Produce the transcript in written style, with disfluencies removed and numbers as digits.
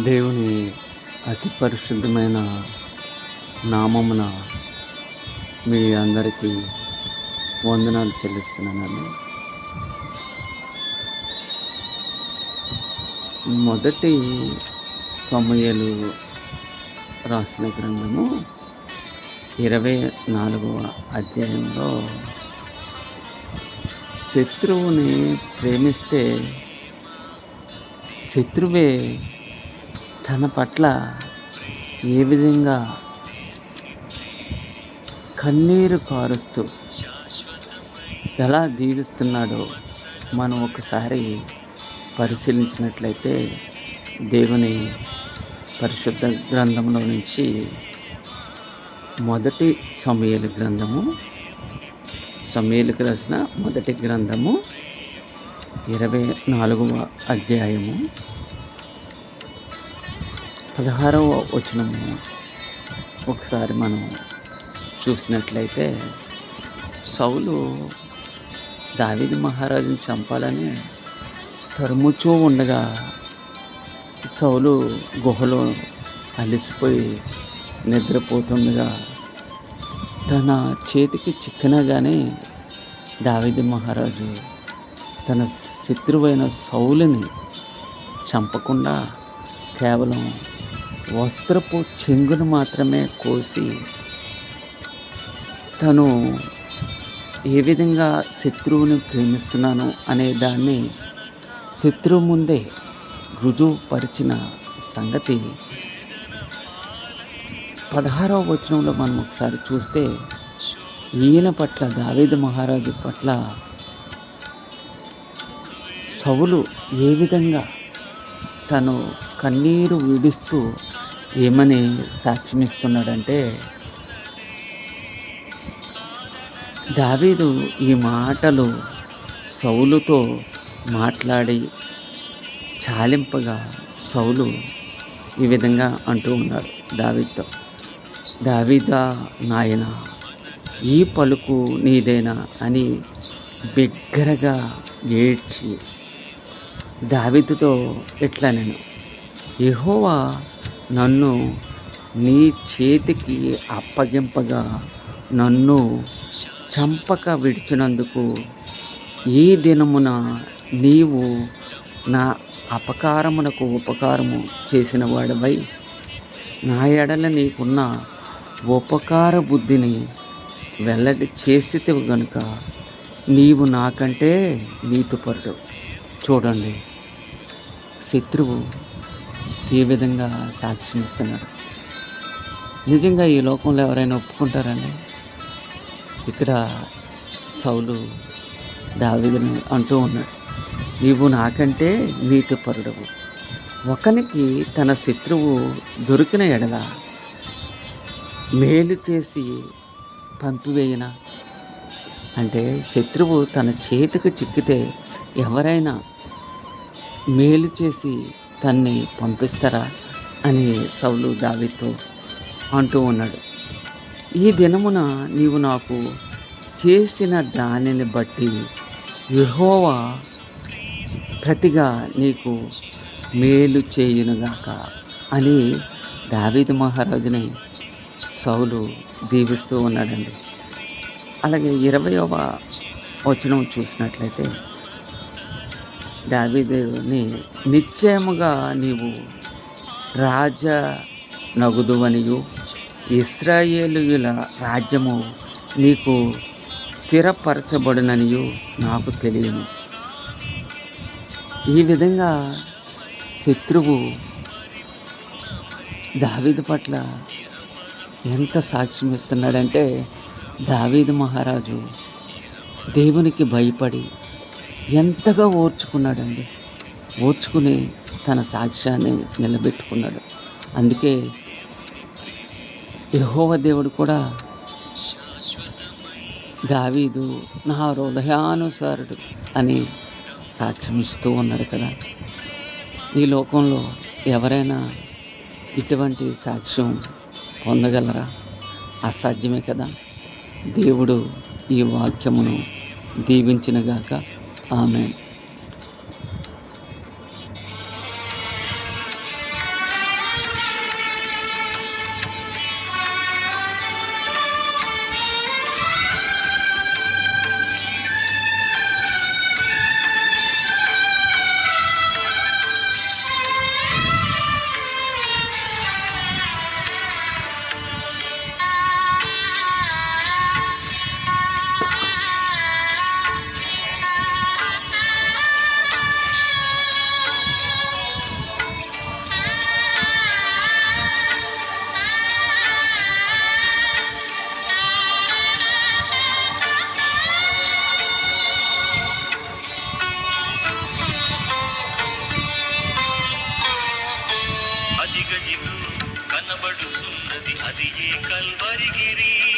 దేవుని అతి పరిశుద్ధమైన నామమున మీ అందరికీ వందనాలు చెల్లిస్తున్నానండి. మొదటి సమూయేలు రాసిన గ్రంథము 24వ అధ్యాయంలో శత్రువుని ప్రేమిస్తే శత్రువే తన పట్ల ఏ విధంగా కన్నీరు కారుస్తూ ఎలా దీవిస్తున్నాడో మనం ఒకసారి పరిశీలించినట్లయితే దేవుని పరిశుద్ధ గ్రంథంలో నుంచి మొదటి సమూయేలు గ్రంథము, సమూయేలుకు రాసిన మొదటి గ్రంథము 24వ అధ్యాయము 16వ వచనము ఒకసారి మనం చూసినట్లయితే, సౌలు దావీదు మహారాజుని చంపాలని తరుముచూ ఉండగా సౌలు గుహలో అలసిపోయి నిద్రపోతుండగా తన చేతికి చిక్కనగానే దావీదు మహారాజు తన శత్రువైన సౌలుని చంపకుండా కేవలం వస్త్రపు చెంగును మాత్రమే కోసి తను ఏ విధంగా శత్రువుని ప్రేమిస్తున్నాను అనే దాన్ని శత్రువు ముందే రుజువుపరిచిన సంగతి 16వ వచనంలో మనం ఒకసారి చూస్తే, ఈయన పట్ల దావీదు మహారాజు పట్ల సౌలు ఏ విధంగా తను కన్నీరు విడుస్తూ ఏమని సాక్ష్యమిస్తున్నాడంటే, దావీదు ఈ మాటలు సౌలుతో మాట్లాడి చాలింపగా సౌలు ఈ విధంగా అంటూ ఉన్నాడు దావీదుతో, దావీదా నాయనా, ఈ పలుకు నీదేనా అని బిగ్గరగా ఏడ్చి దావీదుతో ఇట్లా, నేను యెహోవా నన్ను నీ చేతికి అప్పగింపగా నన్ను చంపక విడిచినందుకు ఈ దినమున నీవు నా అపకారమునకు ఉపకారము చేసిన వాడవై నా ఎడల నీకున్న ఉపకార బుద్ధిని వెల్లడి చేసితివి గనుక నీవు నాకంటే నీతిపరుడు. చూడండి, శత్రువు ఏ విధంగా సాక్ష్యం ఇస్తున్నాడు. నిజంగా ఈ లోకంలో ఎవరైనా ఒప్పుకుంటారండి? ఇక్కడ సౌలు దావీదుని అంటూ ఉన్నాడు, నీవు నాకంటే నీతిపరుడవు. ఒకనికి తన శత్రువు దొరికిన ఎడల మేలు చేసి పంపివేయనా? అంటే శత్రువు తన చేతికి చిక్కితే ఎవరైనా మేలు చేసి తన్ని పంపిస్తారా అని సౌలు దావీదుతో అంటూ ఉన్నాడు. ఈ దినమున నీవు నాకు చేసిన దానిని బట్టి యెహోవా ప్రతిగా నీకు మేలు చేయునుగాక అని దావీదు మహారాజుని సౌలు దీవిస్తూ ఉన్నాడండి. అలాగే 20వ వచనం చూసినట్లయితే, దావీదుని నిశ్చయముగా నీవు రాజ నగుదువనియు ఇశ్రాయేలీయుల రాజ్యము నీకు స్థిరపరచబడుననియు నాకు తెలియను. ఈ విధంగా శత్రువు దావీదు పట్ల ఎంత సాక్ష్యం ఇస్తున్నాడంటే, దావీదు మహారాజు దేవునికి భయపడి ఎంతగా ఓర్చుకున్నాడండి. ఓర్చుకుని తన సాక్ష్యాన్ని నిలబెట్టుకున్నాడు. అందుకే యెహోవా దేవుడు కూడా దావీదు నా హృదయానుసారుడు అని సాక్ష్యం ఇస్తూ ఉన్నాడు కదా. ఈ లోకంలో ఎవరైనా ఇటువంటి సాక్ష్యం పొందగలరా? అసాధ్యమే కదా. దేవుడు ఈ వాక్యమును దీవించునుగాక. ఆమేన్. అది ఏ కల్వరిగిరి